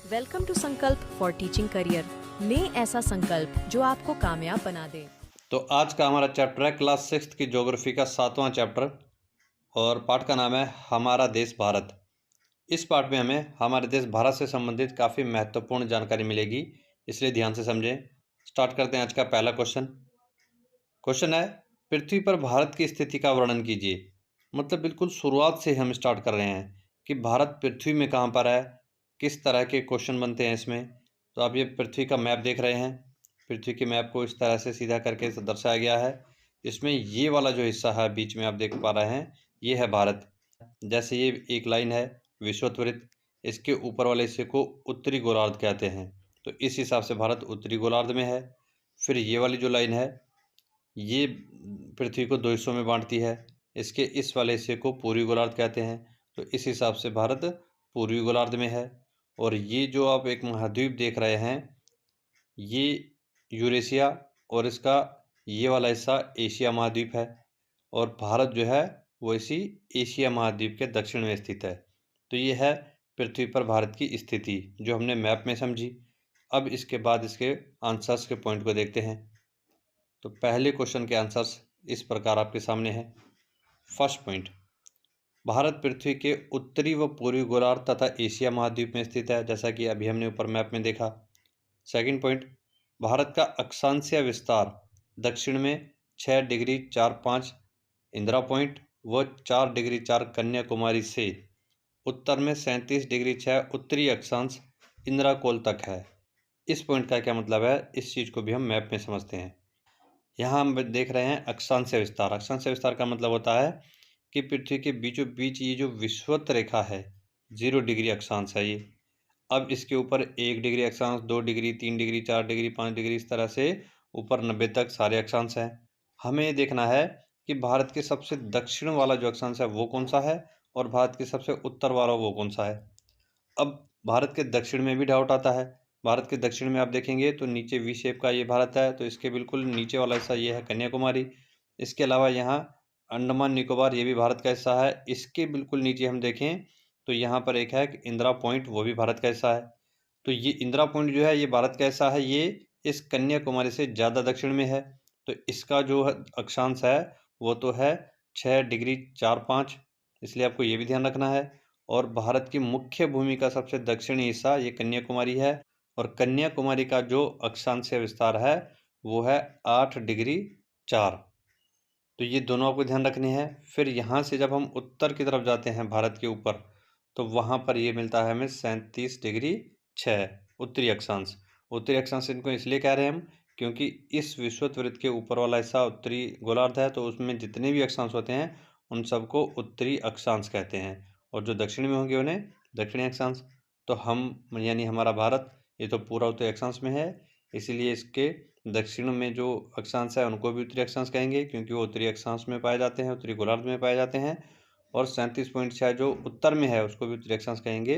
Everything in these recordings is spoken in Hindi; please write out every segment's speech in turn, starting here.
वेलकम टू संकल्प फॉर टीचिंग करियर। लें ऐसा संकल्प जो आपको कामयाब बना दे। तो आज का हमारा चैप्टर है क्लास 6 की ज्योग्राफी का 7वां चैप्टर और पाठ का नाम है हमारा देश भारत। इस पाठ में हमें हमारे देश भारत से संबंधित काफ़ी महत्वपूर्ण जानकारी मिलेगी, इसलिए ध्यान से समझें। स्टार्ट करते हैं आज का पहला क्वेश्चन। क्वेश्चन है, पृथ्वी पर भारत की स्थिति का वर्णन कीजिए। मतलब बिल्कुल शुरुआत से हम स्टार्ट कर रहे हैं कि भारत पृथ्वी में कहाँ पर है, किस तरह के क्वेश्चन बनते हैं इसमें। तो आप ये पृथ्वी का मैप देख रहे हैं। पृथ्वी के मैप को इस तरह से सीधा करके दर्शाया गया है। इसमें ये वाला जो हिस्सा है बीच में आप देख पा रहे हैं, ये है भारत। जैसे ये एक लाइन है विषुवत, इसके ऊपर वाले हिस्से को उत्तरी गोलार्ध कहते हैं। तो इस हिसाब से भारत उत्तरी गोलार्ध में है। फिर ये वाली जो लाइन है, ये पृथ्वी को दो हिस्सों में बांटती है। इसके इस वाले हिस्से को पूर्वी गोलार्ध कहते हैं। तो इस हिसाब से भारत पूर्वी गोलार्ध में है। और ये जो आप एक महाद्वीप देख रहे हैं, ये यूरेशिया और इसका ये वाला हिस्सा एशिया महाद्वीप है। और भारत जो है वो इसी एशिया महाद्वीप के दक्षिण में स्थित है। तो ये है पृथ्वी पर भारत की स्थिति जो हमने मैप में समझी। अब इसके बाद इसके आंसर्स के पॉइंट को देखते हैं। तो पहले क्वेश्चन के आंसर्स इस प्रकार आपके सामने है। फर्स्ट पॉइंट, भारत पृथ्वी के उत्तरी व पूर्वी गोलार्ध तथा एशिया महाद्वीप में स्थित है, जैसा कि अभी हमने ऊपर मैप में देखा। सेकंड पॉइंट, भारत का अक्षांशीय विस्तार दक्षिण में 6 डिग्री 4 5 इंदिरा पॉइंट व 4 डिग्री 4 कन्याकुमारी से उत्तर में 37 डिग्री 6 उत्तरी अक्षांश इंदिरा कोल तक है। इस पॉइंट का क्या मतलब है, इस चीज़ को भी हम मैप में समझते हैं। यहाँ हम देख रहे हैं अक्षांशीय विस्तार। अक्षांशीय विस्तार का मतलब होता है कि पृथ्वी के बीचों बीच ये जो विषुवत रेखा है, 0 डिग्री अक्षांश है ये। अब इसके ऊपर 1 डिग्री अक्षांश, 2 डिग्री, 3 डिग्री, 4 डिग्री, 5 डिग्री, इस तरह से ऊपर 90 तक सारे अक्षांश हैं। हमें ये देखना है कि भारत के सबसे दक्षिण वाला जो अक्षांश है वो कौन सा है और भारत के सबसे उत्तर वाला वो कौन सा है। अब भारत के दक्षिण में भी डाउट आता है। भारत के दक्षिण में आप देखेंगे तो नीचे वी शेप का ये भारत है, तो इसके बिल्कुल नीचे वाला हिस्सा ये है कन्याकुमारी। इसके अलावा यहाँ अंडमान निकोबार, ये भी भारत का हिस्सा है। इसके बिल्कुल नीचे हम देखें तो यहाँ पर एक है इंदिरा पॉइंट, वो भी भारत का हिस्सा है। तो ये इंदिरा पॉइंट जो है ये भारत का हिस्सा है, ये इस कन्याकुमारी से ज़्यादा दक्षिण में है। तो इसका जो अक्षांश है वो तो है 6 डिग्री 4 5, इसलिए आपको ये भी ध्यान रखना है। और भारत की मुख्य भूमि का सबसे दक्षिणी हिस्सा ये कन्याकुमारी है। और कन्याकुमारी का जो अक्षांशीय विस्तार है वो है 8 डिग्री 4। तो ये दोनों आपको ध्यान रखने हैं। फिर यहाँ से जब हम उत्तर की तरफ जाते हैं भारत के ऊपर, तो वहाँ पर ये मिलता है हमें 37 डिग्री 6 उत्तरी अक्षांश। उत्तरी अक्षांश इनको इसलिए कह रहे हैं हम क्योंकि इस विषुवत वृत्त के ऊपर वाला हिस्सा उत्तरी गोलार्ध है, तो उसमें जितने भी अक्षांश होते हैं उन सबको उत्तरी अक्षांश कहते हैं। और जो दक्षिण में होंगे उन्हें दक्षिणी अक्षांश। तो हम यानी हमारा भारत ये तो पूरा उत्तरी अक्षांश में है, इसीलिए इसके दक्षिण में जो अक्षांश है उनको भी उत्तरी अक्षांश कहेंगे क्योंकि वो उत्तरी अक्षांश में पाए जाते हैं, उत्तरी गोलार्ध में पाए जाते हैं। और 37.6 जो उत्तर में है उसको भी उत्तरी अक्षांश कहेंगे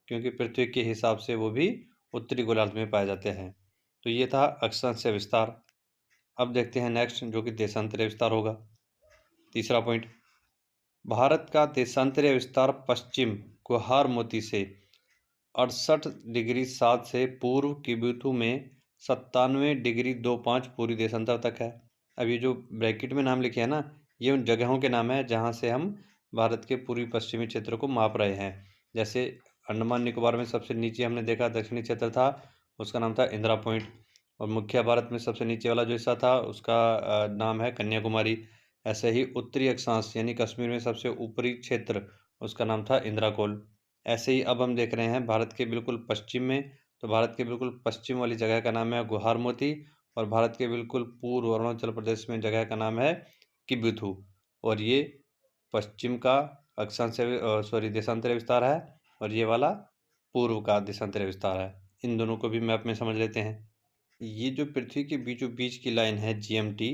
क्योंकि पृथ्वी के हिसाब से वो भी उत्तरी गोलार्ध में पाए जाते हैं। तो ये था अक्षांशीय विस्तार। अब देखते हैं नेक्स्ट, जो कि देशांतरीय विस्तार होगा। तीसरा पॉइंट, भारत का देशांतरीय विस्तार पश्चिम गुहार मोती से 68 डिग्री 7 से पूर्व किबुतु में 97 डिग्री 25 पूरी देशांतर तक है। अब ये जो ब्रैकेट में नाम लिखे हैं ना, ये उन जगहों के नाम है जहाँ से हम भारत के पूर्वी पश्चिमी क्षेत्र को माप रहे हैं। जैसे अंडमान निकोबार में सबसे नीचे हमने देखा दक्षिणी क्षेत्र था, उसका नाम था इंदिरा पॉइंट। और मुख्य भारत में सबसे नीचे वाला जो हिस्सा था उसका नाम है कन्याकुमारी। ऐसे ही उत्तरी अक्षांश यानी कश्मीर में सबसे ऊपरी क्षेत्र, उसका नाम था इंदिरा कोल। ऐसे ही अब हम देख रहे हैं भारत के बिल्कुल पश्चिम में, तो भारत के बिल्कुल पश्चिम वाली जगह का नाम है गुहार मोती। और भारत के बिल्कुल पूर्व अरुणाचल प्रदेश में जगह का नाम है किबुथु। और ये पश्चिम का देशांतरीय विस्तार है और ये वाला पूर्व का देशांतरीय विस्तार है। इन दोनों को भी मैप में समझ लेते हैं। ये जो पृथ्वी के बीचों बीच की लाइन है जीएमटी,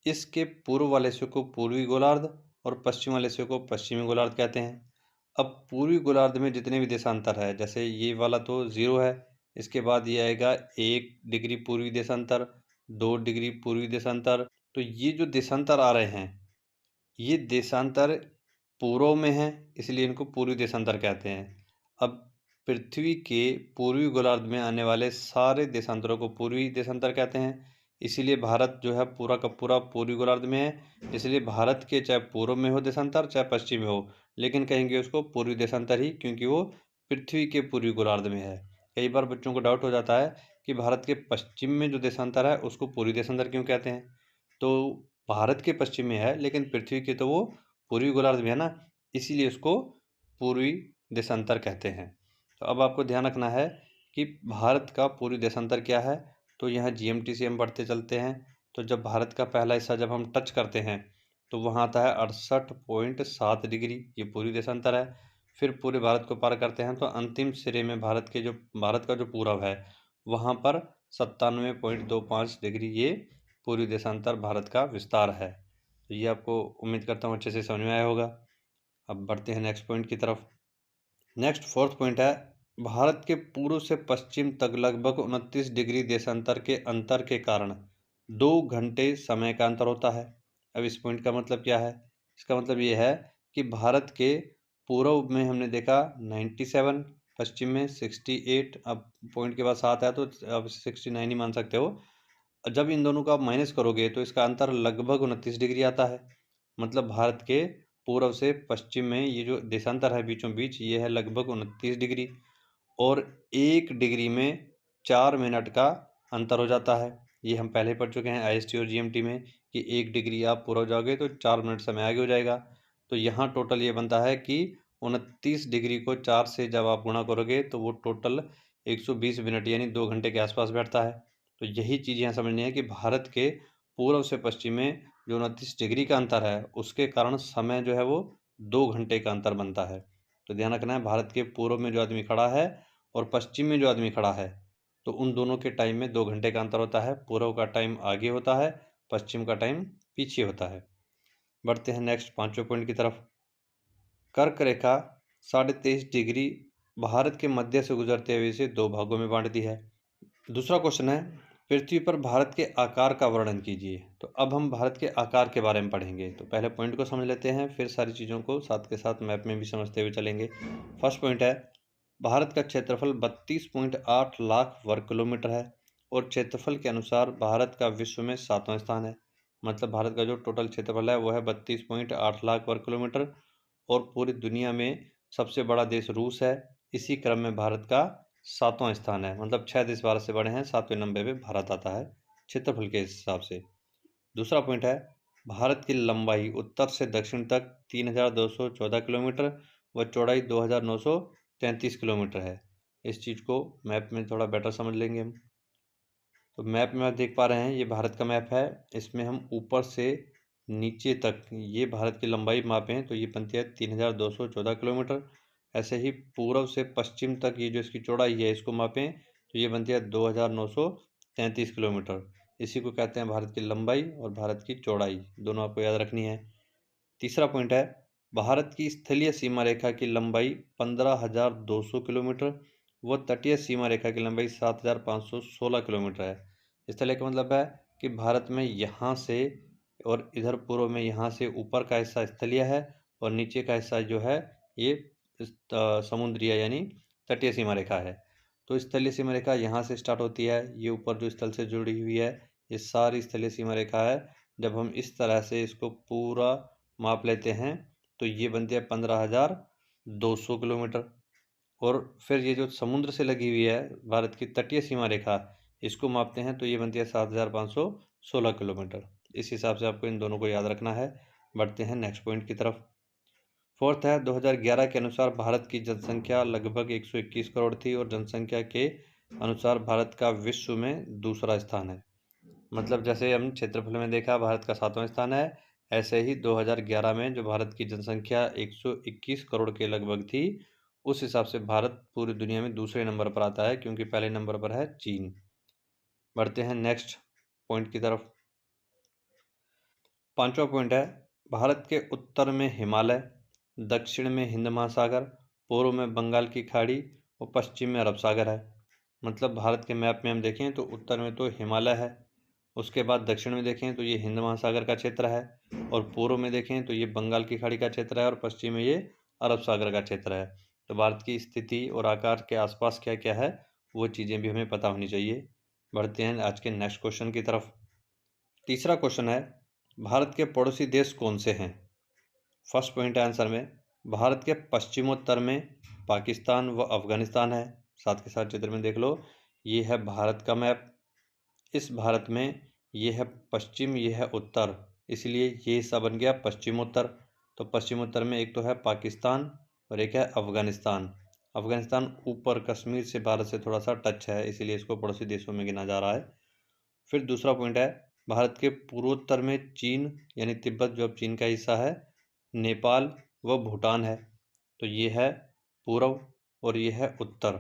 इसके पूर्व वाले हिस्से को पूर्वी गोलार्ध और पश्चिम वाले हिस्से को पश्चिमी गोलार्ध कहते हैं। अब पूर्वी गोलार्ध में जितने भी देशांतर है, जैसे ये वाला तो 0 है, इसके बाद ये आएगा 1 डिग्री पूर्वी देशांतर, 2 डिग्री पूर्वी देशांतर। तो ये जो देशांतर आ रहे हैं ये देशांतर पूर्व में है, इसलिए इनको पूर्वी देशांतर कहते हैं। अब पृथ्वी के पूर्वी गोलार्ध में आने वाले सारे देशांतरों को पूर्वी देशांतर कहते हैं। इसीलिए भारत जो है पूरा का पूरा पूर्वी गोलार्ध में है। इसलिए भारत के चाहे पूर्व में हो देशांतर चाहे पश्चिम में हो, लेकिन कहेंगे उसको पूर्वी देशांतर ही, क्योंकि वो पृथ्वी के पूर्वी गोलार्ध में है। कई बार बच्चों को डाउट हो जाता है कि भारत के पश्चिम में जो देशांतर है उसको पूर्वी देशांतर क्यों कहते हैं। तो भारत के पश्चिम में है, लेकिन पृथ्वी के तो वो पूर्वी गोलार्ध में है ना, इसीलिए उसको पूर्वी देशांतर कहते हैं। तो अब आपको ध्यान रखना है कि भारत का पूर्वी देशांतर क्या है। तो यहाँ जीएमटी से हम बढ़ते चलते हैं। तो जब भारत का पहला हिस्सा जब हम टच करते हैं तो वहाँ आता है 68.7 डिग्री, ये पूर्वी देशांतर है। फिर पूरे भारत को पार करते हैं तो अंतिम सिरे में भारत का जो पूरब है वहाँ पर 97.25 डिग्री, ये पूर्वी देशांतर भारत का विस्तार है। तो ये आपको उम्मीद करता हूँ अच्छे से समझ में आया होगा। अब बढ़ते हैं नेक्स्ट पॉइंट की तरफ। नेक्स्ट फोर्थ पॉइंट है, भारत के पूर्व से पश्चिम तक लगभग 29 डिग्री देशांतर के अंतर के कारण 2 घंटे समय का अंतर होता है। अब इस पॉइंट का मतलब क्या है? इसका मतलब ये है कि भारत के पूर्व में हमने देखा 97, पश्चिम में 68, अब पॉइंट के बाद 7 है तो अब 69 ही मान सकते हो। जब इन दोनों का आप माइनस करोगे तो इसका अंतर लगभग 29 डिग्री आता है। मतलब भारत के पूर्व से पश्चिम में ये जो देशांतर है बीचों बीच, ये है लगभग 29 डिग्री। और 1 डिग्री में 4 मिनट का अंतर हो जाता है। ये हम पहले पढ़ चुके हैं आईएसटी और जीएमटी में कि 1 डिग्री आप पूर्व हो जाओगे तो 4 मिनट समय आगे हो जाएगा। तो यहाँ टोटल ये बनता है कि 29 डिग्री को 4 से जब आप गुणा करोगे तो वो टोटल 120 मिनट यानी 2 घंटे के आसपास बैठता है। तो यही चीज़ यहाँ समझनी है कि भारत के पूर्व से पश्चिम में जो 29 डिग्री का अंतर है उसके कारण समय जो है वो 2 घंटे का अंतर बनता है। तो ध्यान रखना है, भारत के पूर्व में जो आदमी खड़ा है और पश्चिम में जो आदमी खड़ा है तो उन दोनों के टाइम में 2 घंटे का अंतर होता है। पूर्व का टाइम आगे होता है, पश्चिम का टाइम पीछे होता है। बढ़ते हैं नेक्स्ट 5वें पॉइंट की तरफ। कर्क रेखा 23.5 डिग्री भारत के मध्य से गुजरते हुए इसे 2 भागों में बांटती है। दूसरा क्वेश्चन है, पृथ्वी पर भारत के आकार का वर्णन कीजिए। तो अब हम भारत के आकार के बारे में पढ़ेंगे। तो पहले पॉइंट को समझ लेते हैं, फिर सारी चीज़ों को साथ के साथ मैप में भी समझते हुए चलेंगे। फर्स्ट पॉइंट है, भारत का क्षेत्रफल 32.8 लाख वर्ग किलोमीटर है और क्षेत्रफल के अनुसार भारत का विश्व में 7वां स्थान है। मतलब भारत का जो टोटल क्षेत्रफल है वो है 32.8 लाख वर्ग किलोमीटर और पूरी दुनिया में सबसे बड़ा देश रूस है। इसी क्रम में भारत का 7वां स्थान है। मतलब 6 देश भारत से बड़े हैं, 7वें नंबर पे भारत आता है क्षेत्रफल के हिसाब से। दूसरा पॉइंट है, भारत की लंबाई उत्तर से दक्षिण तक 3214 किलोमीटर व चौड़ाई 2933 किलोमीटर है। इस चीज़ को मैप में थोड़ा बेटर समझ लेंगे हम। तो मैप में आप देख पा रहे हैं ये भारत का मैप है। इसमें हम ऊपर से नीचे तक ये भारत की लंबाई मापें तो ये बनती है 3214 किलोमीटर। ऐसे ही पूर्व से पश्चिम तक ये जो इसकी चौड़ाई है इसको मापें तो ये बनती है 2933 किलोमीटर। इसी को कहते हैं भारत की लंबाई और भारत की चौड़ाई, दोनों आपको याद रखनी है। तीसरा पॉइंट है, भारत की स्थलीय सीमा रेखा की लंबाई 15,200 किलोमीटर व तटीय सीमा रेखा की लंबाई 7,516 किलोमीटर है। स्थलीय का मतलब है कि भारत में यहाँ से और इधर पूर्व में यहाँ से ऊपर का हिस्सा स्थलीय है और नीचे का हिस्सा जो है ये समुद्रीय यानी तटीय सीमा रेखा है। तो स्थलीय सीमा रेखा यहाँ से स्टार्ट होती है, ये ऊपर जो स्थल से जुड़ी हुई है ये सारी स्थलीय सीमा रेखा है। जब हम इस तरह से इसको पूरा माप लेते हैं तो ये बनती है 15,200 किलोमीटर। और फिर ये जो समुद्र से लगी हुई है भारत की तटीय सीमा रेखा, इसको मापते हैं तो ये बनती है 7,516 किलोमीटर। इस हिसाब से आपको इन दोनों को याद रखना है। बढ़ते हैं नेक्स्ट पॉइंट की तरफ। फोर्थ है, 2011 के अनुसार भारत की जनसंख्या लगभग 121 करोड़ थी और जनसंख्या के अनुसार भारत का विश्व में दूसरा स्थान है। मतलब जैसे हम क्षेत्रफल में देखा भारत का 7वां स्थान है, ऐसे ही 2011 में जो भारत की जनसंख्या 121 करोड़ के लगभग थी, उस हिसाब से भारत पूरी दुनिया में दूसरे नंबर पर आता है क्योंकि पहले नंबर पर है चीन। बढ़ते हैं नेक्स्ट पॉइंट की तरफ। 5वां पॉइंट है, भारत के उत्तर में हिमालय, दक्षिण में हिंद महासागर, पूर्व में बंगाल की खाड़ी और पश्चिम में अरब सागर है। मतलब भारत के मैप में हम देखें तो उत्तर में तो हिमालय है, उसके बाद दक्षिण में देखें तो ये हिंद महासागर का क्षेत्र है और पूर्व में देखें तो ये बंगाल की खाड़ी का क्षेत्र है और पश्चिम में ये अरब सागर का क्षेत्र है। तो भारत की स्थिति और आकार के आसपास क्या क्या है वो चीज़ें भी हमें पता होनी चाहिए। बढ़ते हैं आज के नेक्स्ट क्वेश्चन की तरफ। तीसरा क्वेश्चन है, भारत के पड़ोसी देश कौन से हैं? फर्स्ट पॉइंट है आंसर में, भारत के पश्चिमोत्तर में पाकिस्तान व अफगानिस्तान है। साथ के साथ चित्र में देख लो, ये है भारत का मैप। इस भारत में ये है पश्चिम, ये है उत्तर, इसलिए ये हिस्सा बन गया पश्चिमोत्तर। तो पश्चिमोत्तर में एक तो है पाकिस्तान और एक है अफगानिस्तान। अफगानिस्तान ऊपर कश्मीर से भारत से थोड़ा सा टच है, इसीलिए इसको पड़ोसी देशों में गिना जा रहा है। फिर दूसरा पॉइंट है, भारत के पूर्वोत्तर में चीन यानी तिब्बत जो अब चीन का हिस्सा है, नेपाल व भूटान है। तो ये है पूर्व और ये है उत्तर।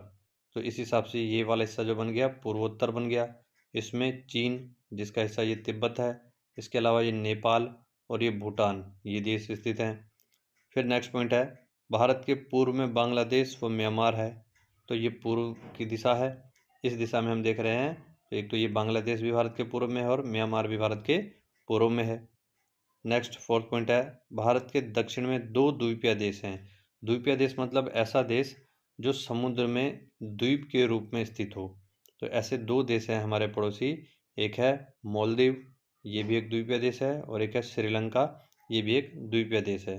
तो इस हिसाब से ये वाला हिस्सा जो बन गया पूर्वोत्तर बन गया। इसमें चीन जिसका हिस्सा ये तिब्बत है, इसके अलावा ये नेपाल और ये भूटान, ये देश स्थित हैं। फिर नेक्स्ट पॉइंट है, भारत के पूर्व में बांग्लादेश व म्यांमार है। तो ये पूर्व की दिशा है, इस दिशा में हम देख रहे हैं। तो एक तो ये बांग्लादेश भी भारत के पूर्व में है और म्यांमार भी भारत के पूर्व में है। नेक्स्ट फोर्थ पॉइंट है, भारत के दक्षिण में दो द्वीपीय देश हैं। द्वीपीय देश मतलब ऐसा देश जो समुद्र में द्वीप के रूप में स्थित हो। तो ऐसे दो देश हैं हमारे पड़ोसी, एक है मालदीव, ये भी एक द्वीपीय देश है, और एक है श्रीलंका, ये भी एक द्वीपीय देश है।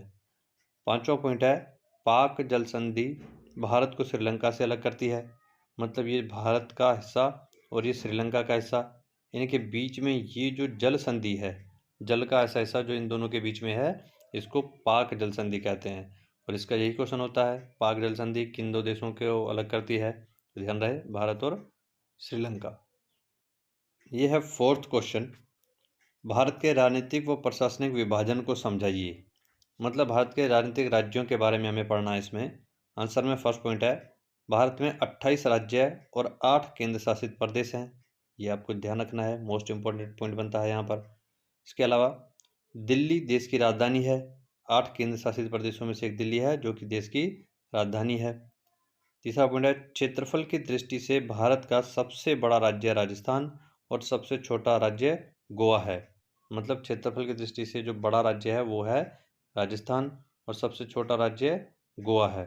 पांचवा पॉइंट है, पाक जल संधि भारत को श्रीलंका से अलग करती है। मतलब ये भारत का हिस्सा और ये श्रीलंका का हिस्सा, इनके बीच में ये जो जल संधि है, जल का ऐसा हिस्सा जो इन दोनों के बीच में है, इसको पाक जल संधि कहते हैं। और इसका यही क्वेश्चन होता है, पाक जल संधि किन दो देशों को अलग करती है? तो ध्यान रहे, भारत और श्रीलंका। ये है फोर्थ क्वेश्चन, भारत के राजनीतिक व प्रशासनिक विभाजन को समझाइए। मतलब भारत के राजनीतिक राज्यों के बारे में हमें पढ़ना है इसमें। आंसर में फर्स्ट पॉइंट है, भारत में 28 राज्य और 8 केंद्र शासित प्रदेश हैं। ये आपको ध्यान रखना है, मोस्ट इम्पोर्टेंट पॉइंट बनता है यहाँ पर। इसके अलावा दिल्ली देश की राजधानी है। 8 केंद्र शासित प्रदेशों में से एक दिल्ली है जो कि देश की राजधानी है। तीसरा पॉइंट है, क्षेत्रफल की दृष्टि से भारत का सबसे बड़ा राज्य राजस्थान और सबसे छोटा राज्य गोवा है। मतलब क्षेत्रफल की दृष्टि से जो बड़ा राज्य है वो है राजस्थान और सबसे छोटा राज्य गोवा है।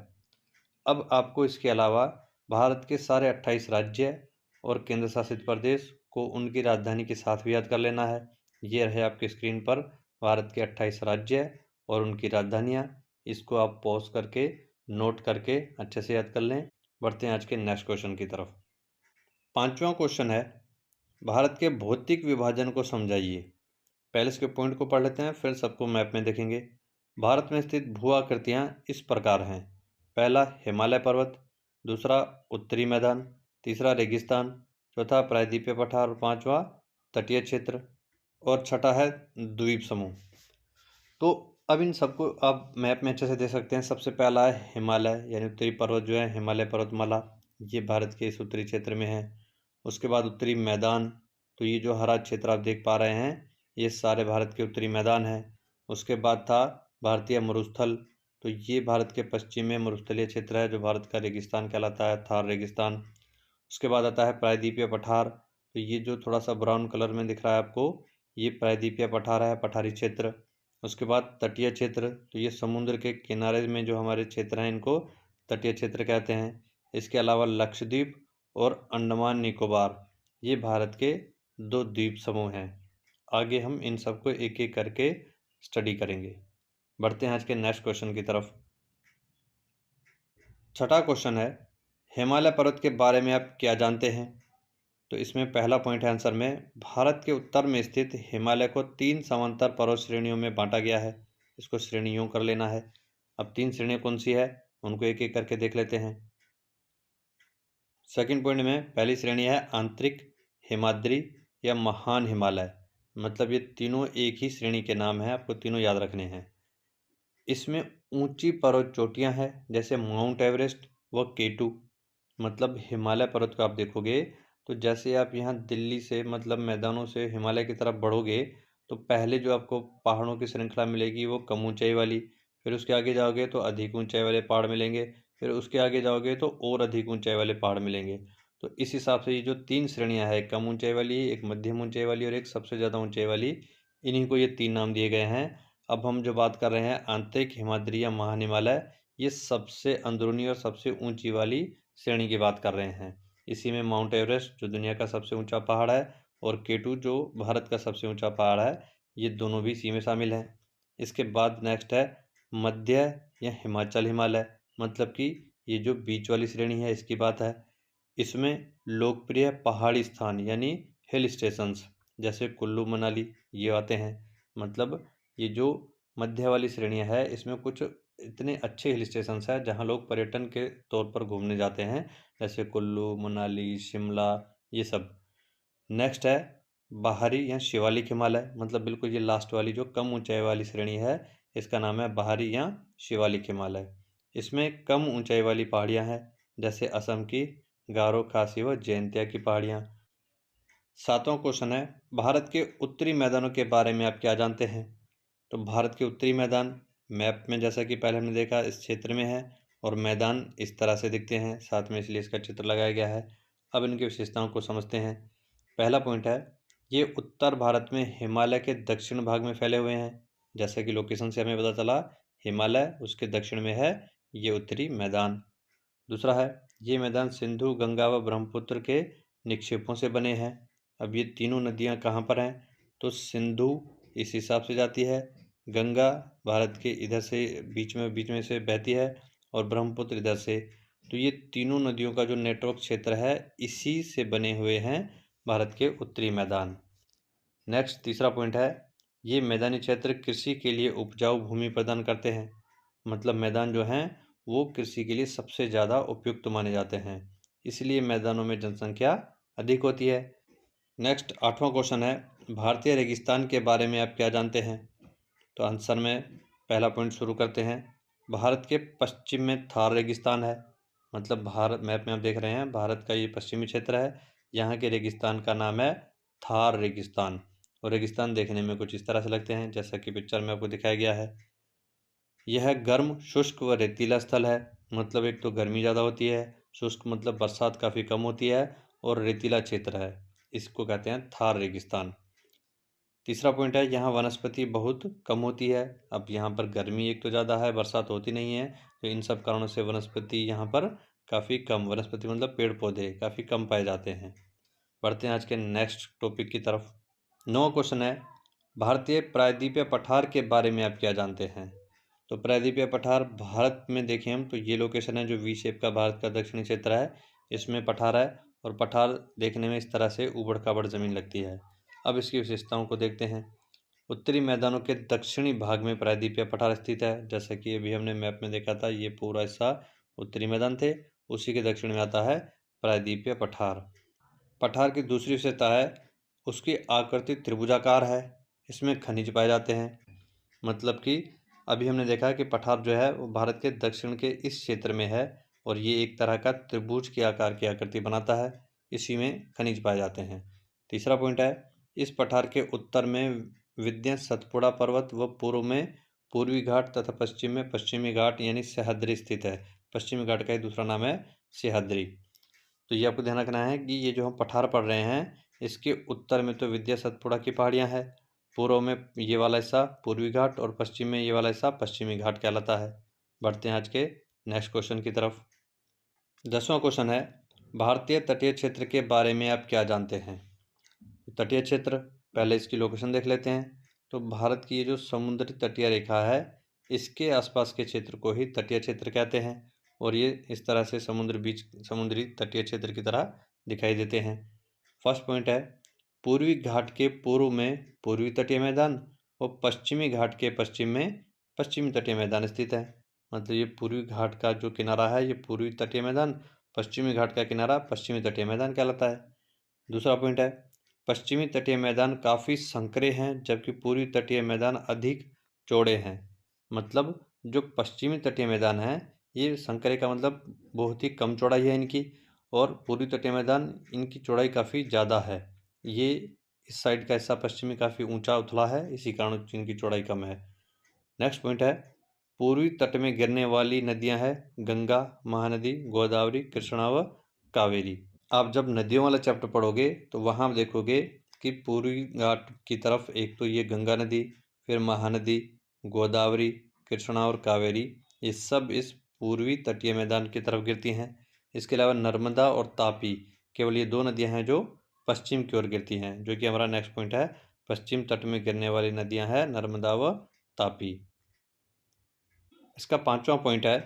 अब आपको इसके अलावा भारत के सारे 28 राज्य और केंद्र शासित प्रदेश को उनकी राजधानी के साथ भी याद कर लेना है। ये रहे आपके स्क्रीन पर भारत के 28 राज्य और उनकी राजधानियाँ। इसको आप पॉज करके नोट करके अच्छे से याद कर लें। बढ़ते हैं आज के नेक्स्ट क्वेश्चन की तरफ। पांचवा क्वेश्चन है, भारत के भौतिक विभाजन को समझाइए। पहले इसके पॉइंट को पढ़ लेते हैं, फिर सबको मैप में देखेंगे। भारत में स्थित भू आकृतियाँ इस प्रकार हैं, पहला हिमालय पर्वत, दूसरा उत्तरी मैदान, तीसरा रेगिस्तान, चौथा प्रायद्वीपीय पठार और पांचवा तटीय क्षेत्र, और छठा है द्वीप समूह। तो अब इन सबको आप मैप में अच्छे से देख सकते हैं। सबसे पहला है हिमालय यानी उत्तरी पर्वत जो है हिमालय पर्वतमाला, ये भारत के इस उत्तरी क्षेत्र में है। उसके बाद उत्तरी मैदान, तो ये जो हरा क्षेत्र आप देख पा रहे हैं ये सारे भारत के उत्तरी मैदान हैं। उसके बाद था भारतीय मरुस्थल, तो ये भारत के पश्चिम में मरुस्थलीय क्षेत्र है जो भारत का रेगिस्तान कहलाता है, थार रेगिस्तान। उसके बाद आता है प्रायद्वीपीय पठार, तो ये जो थोड़ा सा ब्राउन कलर में दिख रहा है आपको, ये प्रायद्वीपीय पठार है, पठारी क्षेत्र। उसके बाद तटीय क्षेत्र, तो ये समुद्र के किनारे में जो हमारे क्षेत्र हैं इनको तटीय क्षेत्र कहते हैं। इसके अलावा लक्षद्वीप और अंडमान निकोबार, ये भारत के 2 द्वीप समूह हैं। आगे हम इन सबको एक एक करके स्टडी करेंगे। बढ़ते हैं आज के नेक्स्ट क्वेश्चन की तरफ। छठा क्वेश्चन है, हिमालय पर्वत के बारे में आप क्या जानते हैं? तो इसमें पहला पॉइंट है आंसर में, भारत के उत्तर में स्थित हिमालय को 3 समांतर पर्वत श्रेणियों में बांटा गया है। इसको श्रेणियों कर लेना है। अब 3 श्रेणियाँ कौन सी है उनको एक एक करके देख लेते हैं। सेकंड पॉइंट में पहली श्रेणी है आंतरिक हिमाद्री या महान हिमालय। मतलब ये तीनों एक ही श्रेणी के नाम हैं, आपको तीनों याद रखने हैं। इसमें ऊंची पर्वत चोटियां हैं जैसे माउंट एवरेस्ट व केटू। मतलब हिमालय पर्वत को आप देखोगे तो जैसे आप यहाँ दिल्ली से मतलब मैदानों से हिमालय की तरफ बढ़ोगे तो पहले जो आपको पहाड़ों की श्रृंखला मिलेगी वो कम ऊंचाई वाली, फिर उसके आगे जाओगे तो अधिक ऊंचाई वाले पहाड़ मिलेंगे, फिर उसके आगे जाओगे तो और अधिक ऊंचाई वाले पहाड़ मिलेंगे। तो इस हिसाब से ये जो 3 श्रेणियाँ हैं, एक कम ऊंचाई वाली, एक मध्यम ऊंचाई वाली और एक सबसे ज़्यादा ऊंचाई वाली, इन्हीं को ये 3 नाम दिए गए हैं। अब हम जो बात कर रहे हैं आंतरिक हिमाद्री या महान हिमालय, ये सबसे अंदरूनी और सबसे ऊंची वाली श्रेणी की बात कर रहे हैं। इसी में माउंट एवरेस्ट जो दुनिया का सबसे ऊंचा पहाड़ है और K2 जो भारत का सबसे ऊंचा पहाड़ है, ये दोनों भी इसी में शामिल हैं। इसके बाद नेक्स्ट है मध्य या हिमाचल हिमालय, मतलब कि ये जो बीच वाली श्रेणी है इसकी बात है। इसमें लोकप्रिय पहाड़ी स्थान यानी हिल स्टेशंस जैसे कुल्लू मनाली ये आते हैं। मतलब ये जो मध्य वाली श्रेणी है इसमें कुछ इतने अच्छे हिल स्टेशंस हैं जहाँ लोग पर्यटन के तौर पर घूमने जाते हैं, जैसे कुल्लू मनाली शिमला ये सब। नेक्स्ट है बाहरी या शिवालिक हिमालय, मतलब बिल्कुल ये लास्ट वाली जो कम ऊंचाई वाली श्रेणी है इसका नाम है बाहरी या शिवालिक हिमालय। इसमें कम ऊंचाई वाली पहाड़ियाँ हैं जैसे असम की गारो खासी व जयंतिया की पहाड़ियाँ। सातवां क्वेश्चन है भारत के उत्तरी मैदानों के बारे में आप क्या जानते हैं। तो भारत के उत्तरी मैदान मैप में जैसा कि पहले हमने देखा इस क्षेत्र में है और मैदान इस तरह से दिखते हैं, साथ में इसलिए इसका चित्र लगाया गया है। अब इनकी विशेषताओं को समझते हैं। पहला पॉइंट है ये उत्तर भारत में हिमालय के दक्षिण भाग में फैले हुए हैं। जैसा कि लोकेशन से हमें पता चला हिमालय उसके दक्षिण में है ये उत्तरी मैदान। दूसरा है ये मैदान सिंधु गंगा व ब्रह्मपुत्र के निक्षेपों से बने हैं। अब ये तीनों नदियाँ कहाँ पर हैं, तो सिंधु इस हिसाब से जाती है, गंगा भारत के इधर से बीच में से बहती है और ब्रह्मपुत्र इधर से। तो ये तीनों नदियों का जो नेटवर्क क्षेत्र है इसी से बने हुए हैं भारत के उत्तरी मैदान। नेक्स्ट तीसरा पॉइंट है ये मैदानी क्षेत्र कृषि के लिए उपजाऊ भूमि प्रदान करते हैं। मतलब मैदान जो हैं वो कृषि के लिए सबसे ज़्यादा उपयुक्त माने जाते हैं, इसलिए मैदानों में जनसंख्या अधिक होती है। नेक्स्ट आठवां क्वेश्चन है भारतीय रेगिस्तान के बारे में आप क्या जानते हैं। तो आंसर में पहला पॉइंट शुरू करते हैं। भारत के पश्चिम में थार रेगिस्तान है। मतलब भारत मैप में आप देख रहे हैं भारत का ये पश्चिमी क्षेत्र है, यहाँ के रेगिस्तान का नाम है थार रेगिस्तान। और रेगिस्तान देखने में कुछ इस तरह से लगते हैं जैसा कि पिक्चर में आपको दिखाया गया है। यह गर्म शुष्क व रेतीला स्थल है। मतलब एक तो गर्मी ज़्यादा होती है, शुष्क मतलब बरसात काफ़ी कम होती है और रेतीला क्षेत्र है, इसको कहते हैं थार रेगिस्तान। तीसरा पॉइंट है यहाँ वनस्पति बहुत कम होती है। अब यहाँ पर गर्मी एक तो ज़्यादा है, बरसात होती नहीं है, तो इन सब कारणों से वनस्पति यहाँ पर काफ़ी कम, वनस्पति मतलब पेड़ पौधे काफ़ी कम पाए जाते हैं। बढ़ते हैं आज के नेक्स्ट टॉपिक की तरफ। 9वां क्वेश्चन है भारतीय प्रायद्वीपीय पठार के बारे में आप क्या जानते हैं। तो प्रायद्वीपीय पठार भारत में देखें हम तो ये लोकेशन है जो वी शेप का भारत का दक्षिणी क्षेत्र है, इसमें पठार है और पठार देखने में इस तरह से ऊबड़ खाबड़ ज़मीन लगती है। अब इसकी विशेषताओं को देखते हैं। उत्तरी मैदानों के दक्षिणी भाग में प्रायद्वीपीय पठार स्थित है। जैसा कि अभी हमने मैप में देखा था ये पूरा हिस्सा उत्तरी मैदान थे, उसी के दक्षिण में आता है प्रायद्वीपीय पठार। पठार की दूसरी विशेषता है उसकी आकृति त्रिभुजाकार है, इसमें खनिज पाए जाते हैं। मतलब कि अभी हमने देखा कि पठार जो है वो भारत के दक्षिण के इस क्षेत्र में है और ये एक तरह का त्रिभुज के आकार की आकृति बनाता है, इसी में खनिज पाए जाते हैं। तीसरा पॉइंट है इस पठार के उत्तर में विंध्य सतपुड़ा पर्वत व पूर्व में पूर्वी घाट तथा पश्चिम में पश्चिमी घाट यानी सह्याद्री स्थित है। पश्चिमी घाट का ही दूसरा नाम है सह्याद्री। तो ये आपको ध्यान रखना है कि ये जो हम पठार पढ़ रहे हैं इसके उत्तर में तो विंध्य सतपुड़ा की पहाड़ियाँ हैं, पूर्व में ये वाला हिस्सा पूर्वी घाट और पश्चिम में ये वाला हिस्सा पश्चिमी घाट कहलाता है। बढ़ते हैं आज के नेक्स्ट क्वेश्चन की तरफ। 10वां क्वेश्चन है भारतीय तटीय क्षेत्र के बारे में आप क्या जानते हैं। तटीय क्षेत्र पहले इसकी लोकेशन देख लेते हैं। तो भारत की ये जो समुद्री तटीय रेखा है इसके आसपास के क्षेत्र को ही तटीय क्षेत्र कहते हैं और ये इस तरह से समुद्री तटीय क्षेत्र की तरह दिखाई देते हैं। फर्स्ट पॉइंट है पूर्वी घाट के पूर्व में पूर्वी तटीय मैदान और पश्चिमी घाट के पश्चिम में पश्चिमी तटीय मैदान स्थित है। मतलब ये पूर्वी घाट का जो किनारा है ये पूर्वी तटीय मैदान, पश्चिमी घाट का किनारा पश्चिमी तटीय मैदान कहलाता है। दूसरा पॉइंट है पश्चिमी तटीय मैदान काफ़ी संकरे हैं जबकि पूर्वी तटीय मैदान अधिक चौड़े हैं। मतलब जो पश्चिमी तटीय मैदान है ये संकरे का मतलब बहुत ही कम चौड़ाई है इनकी, और पूर्वी तटीय मैदान इनकी चौड़ाई काफ़ी ज़्यादा है। ये इस साइड का हिस्सा पश्चिमी काफ़ी ऊंचा उथला है, इसी कारण इनकी चौड़ाई कम है। नेक्स्ट पॉइंट है पूर्वी तट में गिरने वाली नदियां हैं गंगा, महानदी, गोदावरी, कृष्णा व कावेरी। आप जब नदियों वाला चैप्टर पढ़ोगे तो वहाँ देखोगे कि पूर्वी घाट की तरफ एक तो ये गंगा नदी, फिर महानदी, गोदावरी, कृष्णा और कावेरी, ये सब इस पूर्वी तटीय मैदान की तरफ गिरती हैं। इसके अलावा नर्मदा और तापी, केवल ये 2 नदियां हैं जो पश्चिम की ओर गिरती हैं, जो कि हमारा नेक्स्ट पॉइंट है। पश्चिम तट में गिरने वाली नदियां हैं नर्मदा व तापी। इसका 5वां पॉइंट है,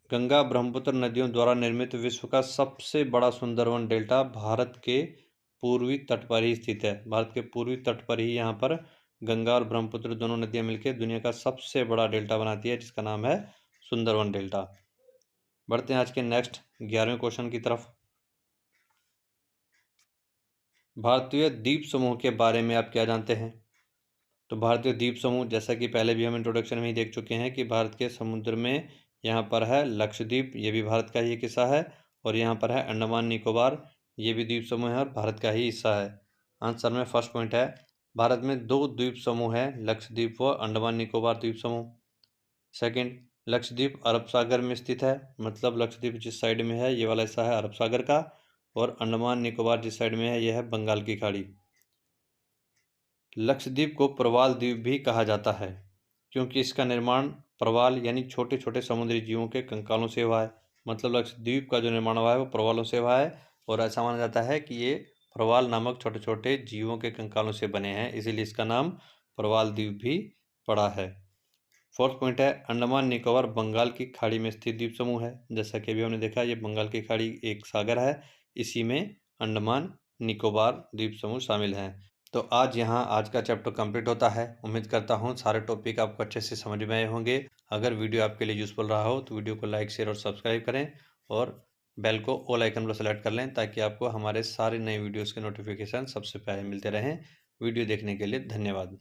गंगा ब्रह्मपुत्र नदियों द्वारा निर्मित विश्व का सबसे बड़ा सुंदरवन डेल्टा भारत के पूर्वी तट पर ही स्थित है। भारत के पूर्वी तट पर ही यहाँ पर गंगा और ब्रह्मपुत्र दोनों नदियां मिलकर दुनिया का सबसे बड़ा डेल्टा बनाती है, जिसका नाम है सुंदरवन डेल्टा। बढ़ते हैं आज के नेक्स्ट 11वें क्वेश्चन की तरफ। भारतीय द्वीप समूह के बारे में आप क्या जानते हैं? तो भारतीय द्वीप समूह, जैसा कि पहले भी हम इंट्रोडक्शन में ही देख चुके हैं कि भारत के समुद्र में यहाँ पर है लक्षद्वीप, ये भी भारत का ही एक हिस्सा है, और यहाँ पर है अंडमान निकोबार, ये भी द्वीप समूह है और भारत का ही हिस्सा है। आंसर में फर्स्ट पॉइंट है, भारत में 2 द्वीप समूह है, लक्षद्वीप व अंडमान निकोबार द्वीप समूह। सेकंड, लक्षद्वीप अरब सागर में स्थित है, मतलब लक्षद्वीप जिस साइड में है ये वाला हिस्सा है अरब सागर का, और अंडमान निकोबार जिस साइड में है यह है बंगाल की खाड़ी। लक्षद्वीप को प्रवाल द्वीप भी कहा जाता है, क्योंकि इसका निर्माण प्रवाल यानी छोटे छोटे समुद्री जीवों के कंकालों से हुआ है। मतलब लक्षद्वीप का जो निर्माण हुआ है वो प्रवालों से हुआ है, और ऐसा माना जाता है कि ये प्रवाल नामक छोटे छोटे जीवों के कंकालों से बने हैं, इसीलिए इसका नाम प्रवाल द्वीप भी पड़ा है। फोर्थ पॉइंट है, अंडमान निकोबार बंगाल की खाड़ी में स्थित द्वीप समूह है। जैसा कि अभी हमने देखा, ये बंगाल की खाड़ी एक सागर है, इसी में अंडमान निकोबार द्वीप समूह शामिल हैं। तो आज का चैप्टर कंप्लीट होता है। उम्मीद करता हूँ सारे टॉपिक आपको अच्छे से समझ में आए होंगे। अगर वीडियो आपके लिए यूज़फुल रहा हो तो वीडियो को लाइक, शेयर और सब्सक्राइब करें, और बेल को ऑल आइकन पर सेलेक्ट कर लें, ताकि आपको हमारे सारे नए वीडियोज़ के नोटिफिकेशन सबसे पहले मिलते रहें। वीडियो देखने के लिए धन्यवाद।